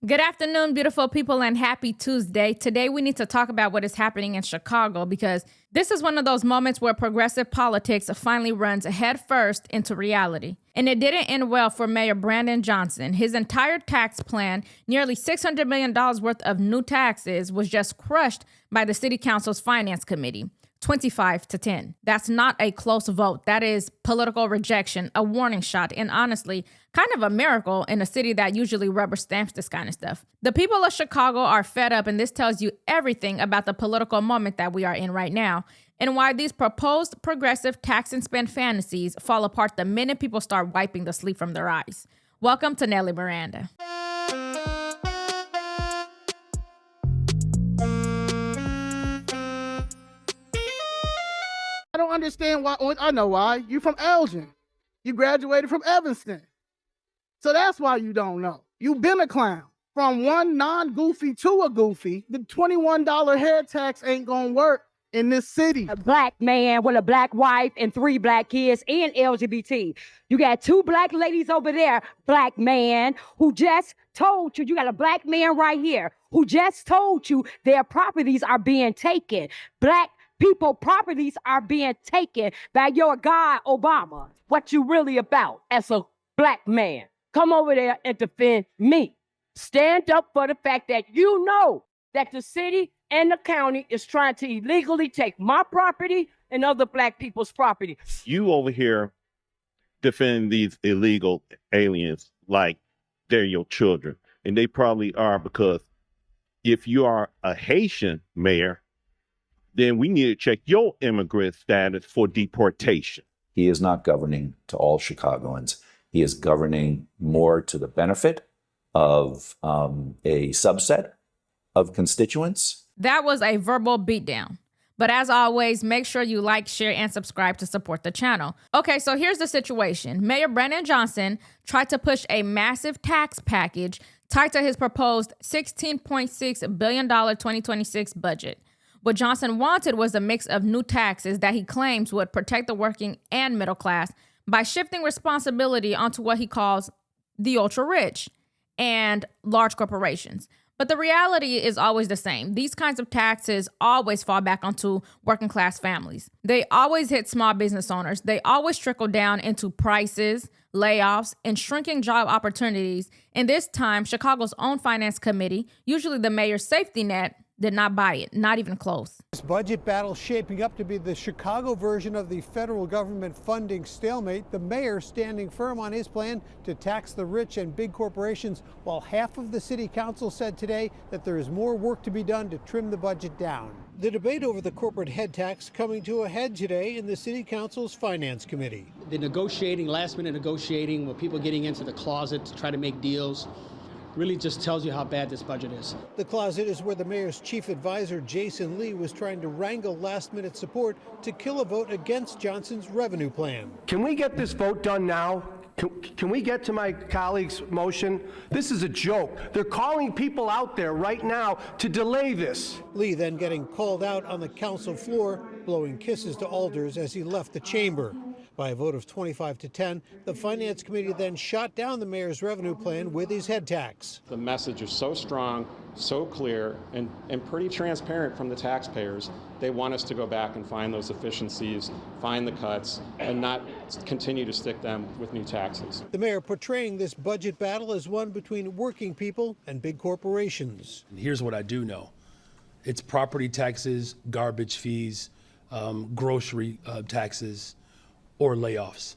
Good afternoon, beautiful people, and happy Tuesday. Today, we need to talk about what is happening in Chicago because this is one of those moments where progressive politics finally runs headfirst into reality. And it didn't end well for Mayor Brandon Johnson. His entire tax plan, nearly $600 million worth of new taxes, was just crushed by the City Council's Finance Committee. 25-10. That's not a close vote. That is political rejection, a warning shot, and honestly, kind of a miracle in a city that usually rubber stamps this kind of stuff. The people of Chicago are fed up, and this tells you everything about the political moment that we are in right now, and why these proposed progressive tax and spend fantasies fall apart the minute people start wiping the sleep from their eyes. Welcome to Nelly Miranda. I don't understand why. I know why. You're from Elgin. You graduated from Evanston. So that's why you don't know. You've been a clown. From one non-goofy to a goofy, the $21 head tax ain't gonna work in this city. A black man with a black wife and 3 black kids and LGBT. You got 2 black ladies over there, black man, who just told you got a black man right here who just told you their properties are being taken. Black people properties are being taken by your guy, Obama. What you really about as a black man? Come over there and defend me. Stand up for the fact that you know that the city and the county is trying to illegally take my property and other black people's property. You over here defending these illegal aliens like they're your children. And they probably are, because if you are a Haitian mayor, then we need to check your immigrant status for deportation. He is not governing to all Chicagoans. He is governing more to the benefit of a subset of constituents. That was a verbal beatdown. But as always, make sure you like, share, and subscribe to support the channel. Okay, so here's the situation. Mayor Brandon Johnson tried to push a massive tax package tied to his proposed $16.6 billion 2026 budget. What Johnson wanted was a mix of new taxes that he claims would protect the working and middle class by shifting responsibility onto what he calls the ultra-rich and large corporations. But the reality is always the same. These kinds of taxes always fall back onto working class families. They always hit small business owners. They always trickle down into prices, layoffs, and shrinking job opportunities. And this time, Chicago's own finance committee, usually the mayor's safety net, did not buy it, not even close. This budget battle shaping up to be the Chicago version of the federal government funding stalemate. The mayor standing firm on his plan to tax the rich and big corporations, while half of the city council said today that there is more work to be done to trim the budget down. The debate over the corporate head tax coming to a head today in the city council's finance committee. The negotiating, last minute negotiating, with people getting into the closet to try to make deals, really just tells you how bad this budget is. The closet is where the mayor's chief advisor, Jason Lee, was trying to wrangle last-minute support to kill a vote against Johnson's revenue plan. Can we get this vote done now? Can we get to my colleague's motion? This is a joke. They're calling people out there right now to delay this. Lee then getting called out on the council floor, blowing kisses to alders as he left the chamber. By a vote of 25-10, the Finance Committee then shot down the mayor's revenue plan with his head tax. The message is so strong, so clear, and pretty transparent from the taxpayers. They want us to go back and find those efficiencies, find the cuts, and not continue to stick them with new taxes. The mayor portraying this budget battle as one between working people and big corporations. Here's what I do know. It's property taxes, garbage fees, grocery taxes, or layoffs,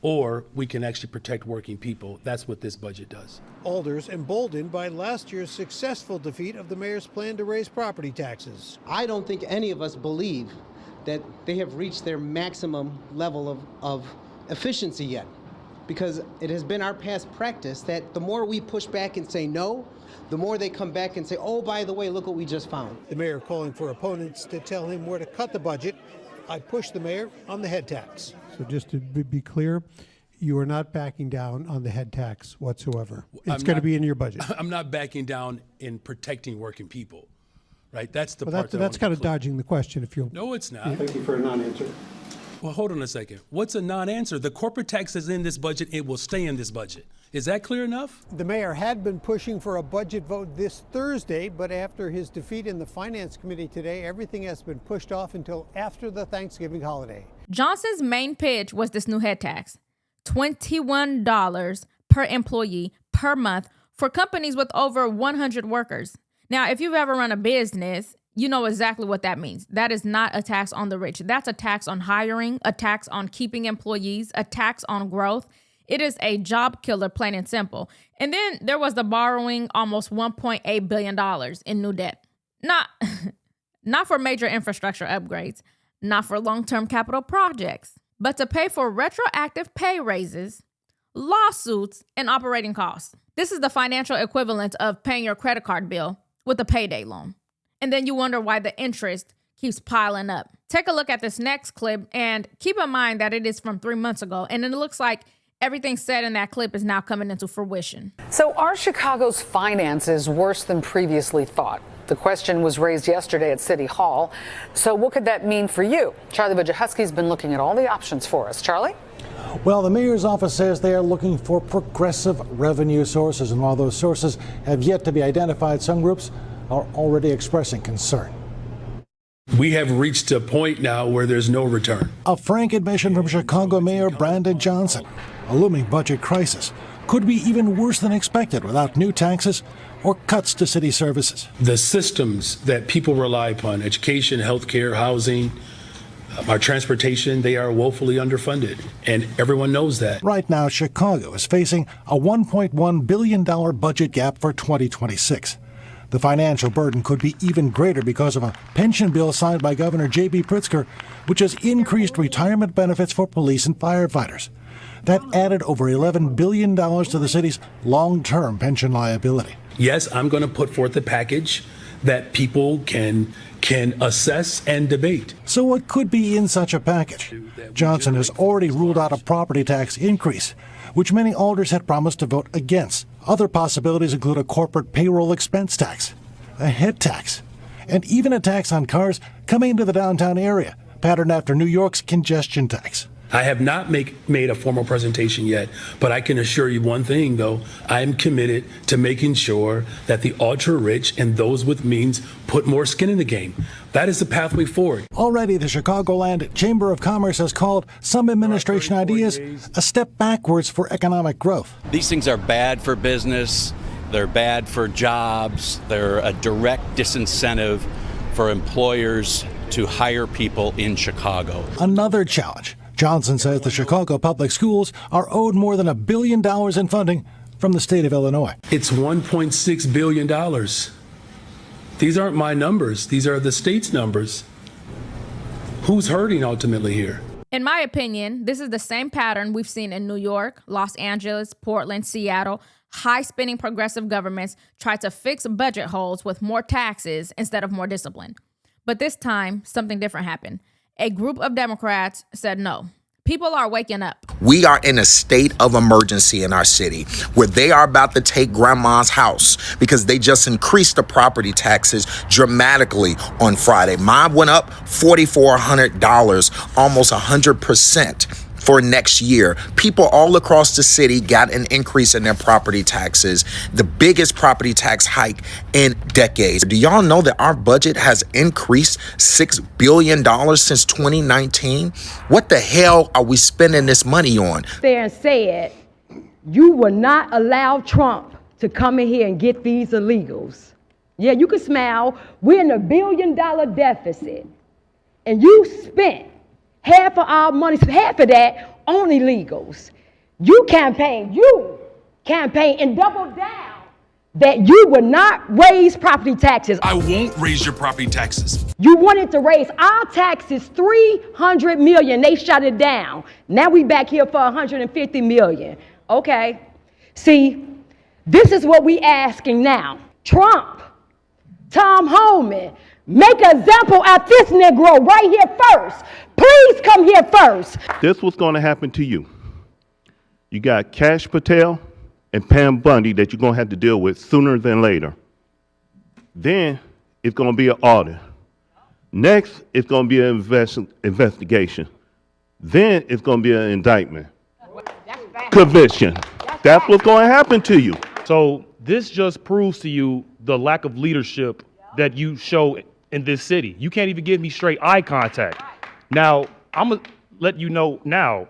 or we can actually protect working people. That's what this budget does. Alders emboldened by last year's successful defeat of the mayor's plan to raise property taxes. I don't think any of us believe that they have reached their maximum level of efficiency yet, because it has been our past practice that the more we push back and say no, the more they come back and say, oh, by the way, look what we just found. The mayor calling for opponents to tell him where to cut the budget. I pushed the mayor on the head tax. So just to be clear, you are not backing down on the head tax whatsoever. It's going to be in your budget. I'm not backing down in protecting working people, right? That's the Well, part that's kind of dodging the question. If you No, it's not. Thank you for a non-answer. Well, hold on a second. What's a non-answer? The corporate tax is in this budget. It will stay in this budget. Is that clear enough? The mayor had been pushing for a budget vote this Thursday, but after his defeat in the Finance Committee today, everything has been pushed off until after the Thanksgiving holiday. Johnson's main pitch was this new head tax, $21 per employee per month for companies with over 100 workers. Now, if you've ever run a business, you know exactly what that means. That is not a tax on the rich. That's a tax on hiring, a tax on keeping employees, a tax on growth. It is a job killer, plain and simple. And then there was the borrowing almost $1.8 billion in new debt. Not for major infrastructure upgrades, not for long-term capital projects, but to pay for retroactive pay raises, lawsuits, and operating costs. This is the financial equivalent of paying your credit card bill with a payday loan. And then you wonder why the interest keeps piling up. Take a look at this next clip and keep in mind that it is from 3 months ago. And it looks like everything said in that clip is now coming into fruition. So are Chicago's finances worse than previously thought? The question was raised yesterday at City Hall. So what could that mean for you? Charlie Wojciechowski's been looking at all the options for us. Charlie? Well, the mayor's office says they are looking for progressive revenue sources. And while those sources have yet to be identified, some groups are already expressing concern. We have reached a point now where there's no return. A frank admission from Chicago Mayor Brandon Johnson. A looming budget crisis could be even worse than expected without new taxes or cuts to city services. The systems that people rely upon, education, healthcare, housing, our transportation, they are woefully underfunded, and everyone knows that. Right now, Chicago is facing a $1.1 billion budget gap for 2026. The financial burden could be even greater because of a pension bill signed by Governor J.B. Pritzker, which has increased retirement benefits for police and firefighters. That added over $11 billion to the city's long-term pension liability. Yes, I'm going to put forth a package that people can assess and debate. So what could be in such a package? Johnson has already ruled out a property tax increase, which many alders had promised to vote against. Other possibilities include a corporate payroll expense tax, a head tax, and even a tax on cars coming into the downtown area, patterned after New York's congestion tax. I have not made a formal presentation yet, but I can assure you one thing, though. I am committed to making sure that the ultra-rich and those with means put more skin in the game. That is the pathway forward. Already, the Chicagoland Chamber of Commerce has called some administration ideas a step backwards for economic growth. These things are bad for business. They're bad for jobs. They're a direct disincentive for employers to hire people in Chicago. Another challenge. Johnson says the Chicago public schools are owed more than $1 billion in funding from the state of Illinois. It's $1.6 billion. These aren't my numbers. These are the state's numbers. Who's hurting ultimately here? In my opinion, this is the same pattern we've seen in New York, Los Angeles, Portland, Seattle. High-spending progressive governments try to fix budget holes with more taxes instead of more discipline. But this time, something different happened. A group of Democrats said no. People are waking up. We are in a state of emergency in our city where they are about to take grandma's house because they just increased the property taxes dramatically on Friday. Mine went up $4,400, almost 100%. For next year. People all across the city got an increase in their property taxes, the biggest property tax hike in decades. Do y'all know that our budget has increased $6 billion since 2019? What the hell are we spending this money on? There and said, you will not allow Trump to come in here and get these illegals. Yeah, you can smile. We're in $1 billion deficit. And you spent half of our money, half of that on illegals. You campaign and double down that you will not raise property taxes. I won't raise your property taxes. You wanted to raise our taxes $300 million. They shut it down. Now we back here for $150 million. Okay. See, this is what we asking now. Trump, Tom Homan, make an example of this Negro right here first. Please come here first. This was going to happen to you. You got Cash Patel and Pam Bundy that you're going to have to deal with sooner than later. Then it's going to be an audit. Next, it's going to be an investigation. Then it's going to be an indictment. Conviction. That's what's going to happen to you. So this just proves to you the lack of leadership that you show in this city. You can't even give me straight eye contact. Now, I'm going to let you know now,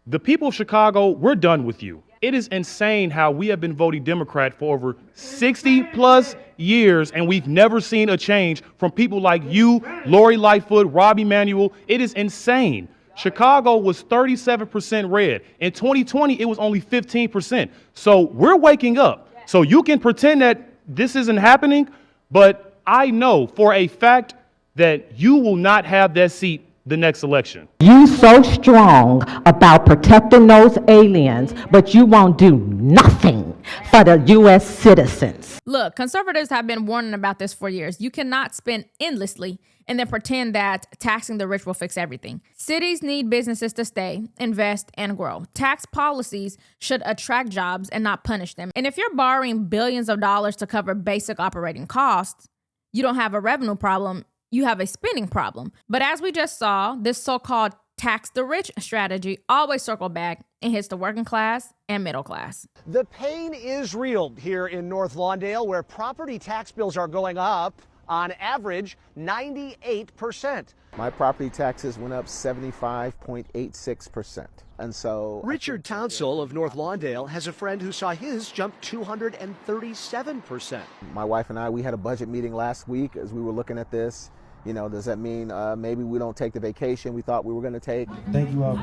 the people of Chicago, we're done with you. It is insane how we have been voting Democrat for over 60 plus years, and we've never seen a change from people like you, Lori Lightfoot, Rob Emanuel. It is insane. Chicago was 37% red. In 2020, it was only 15%. So we're waking up. So you can pretend that this isn't happening, but I know for a fact that you will not have that seat the next election. You so strong about protecting those aliens, but you won't do nothing for the U.S. citizens. Look, conservatives have been warning about this for years. You cannot spend endlessly and then pretend that taxing the rich will fix everything. Cities need businesses to stay, invest, and grow. Tax policies should attract jobs and not punish them. And if you're borrowing billions of dollars to cover basic operating costs, you don't have a revenue problem. You have a spending problem. But as we just saw, this so-called tax the rich strategy always circle back and hits the working class and middle class. The pain is real here in North Lawndale, where property tax bills are going up on average 98%. My property taxes went up 75.86%. And so Richard Townsell of North Lawndale has a friend who saw his jump 237%. My wife and I, we had a budget meeting last week as we were looking at this. You know, does that mean maybe we don't take the vacation we thought we were going to take? Thank you all.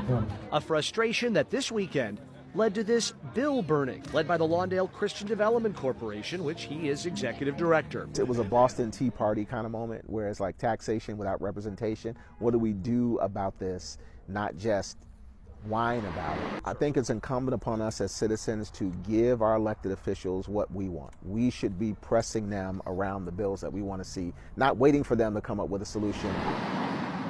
A frustration that this weekend led to this bill burning, led by the Lawndale Christian Development Corporation, which he is executive director. It was a Boston Tea Party kind of moment, where it's like taxation without representation. What do we do about this? Not just whine about it. I think it's incumbent upon us as citizens to give our elected officials what we want. We should be pressing them around the bills that we want to see, not waiting for them to come up with a solution.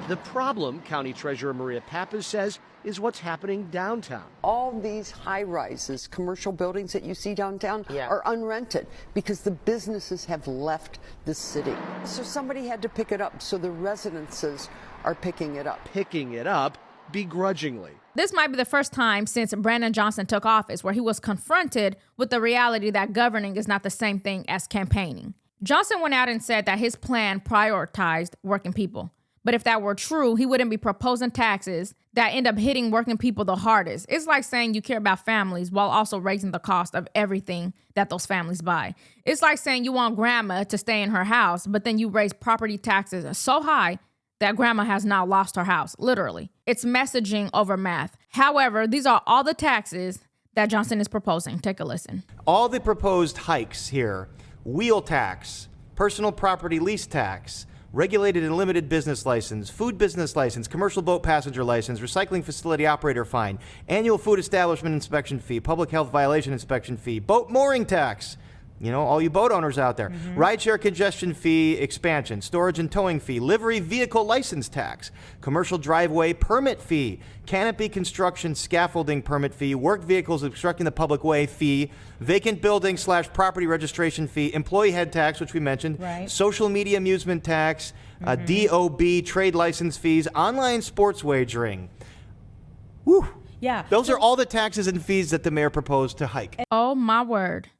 The problem, County Treasurer Maria Pappas says, is what's happening downtown. All these high-rises, commercial buildings that you see downtown are unrented because the businesses have left the city. So somebody had to pick it up, so the residences are picking it up. Picking it up begrudgingly. This might be the first time since Brandon Johnson took office where he was confronted with the reality that governing is not the same thing as campaigning. Johnson went out and said that his plan prioritized working people. But if that were true, he wouldn't be proposing taxes that end up hitting working people the hardest. It's like saying you care about families while also raising the cost of everything that those families buy. It's like saying you want grandma to stay in her house, but then you raise property taxes so high that grandma has now lost her house, literally. It's messaging over math. However, these are all the taxes that Johnson is proposing. Take a listen. All the proposed hikes here, wheel tax, personal property lease tax, regulated and limited business license, food business license, commercial boat passenger license, recycling facility operator fine, annual food establishment inspection fee, public health violation inspection fee, boat mooring tax, you know, all you boat owners out there, rideshare congestion fee expansion, storage and towing fee, livery vehicle license tax, commercial driveway permit fee, canopy construction scaffolding permit fee, work vehicles obstructing the public way fee, vacant building / property registration fee, employee head tax, which we mentioned, social media amusement tax, DOB, trade license fees, online sports wagering. Woo. Yeah. Those are all the taxes and fees that the mayor proposed to hike. Oh, my word.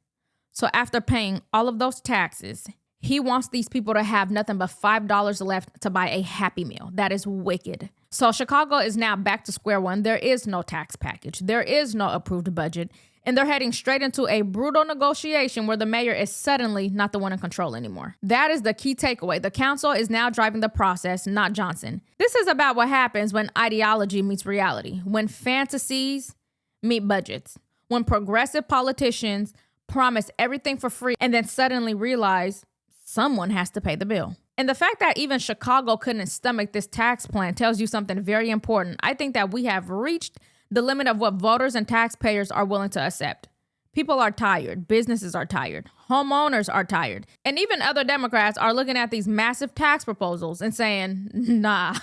So after paying all of those taxes, he wants these people to have nothing but $5 left to buy a Happy Meal. That is wicked. So Chicago is now back to square one. There is no tax package. There is no approved budget. And they're heading straight into a brutal negotiation where the mayor is suddenly not the one in control anymore. That is the key takeaway. The council is now driving the process, not Johnson. This is about what happens when ideology meets reality, when fantasies meet budgets, when progressive politicians promise everything for free and then suddenly realize someone has to pay the bill. And the fact that even Chicago couldn't stomach this tax plan tells you something very important. I think that we have reached the limit of what voters and taxpayers are willing to accept. People are tired. Businesses are tired. Homeowners are tired. And even other Democrats are looking at these massive tax proposals and saying, nah,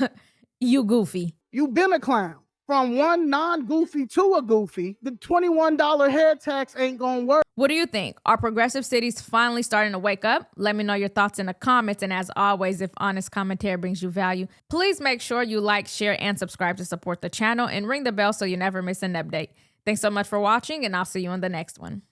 you goofy. You've been a clown. From one non-goofy to a goofy, the $21 head tax ain't gonna work. What do you think? Are progressive cities finally starting to wake up? Let me know your thoughts in the comments. And as always, if honest commentary brings you value, please make sure you like, share, and subscribe to support the channel and ring the bell so you never miss an update. Thanks so much for watching, and I'll see you on the next one.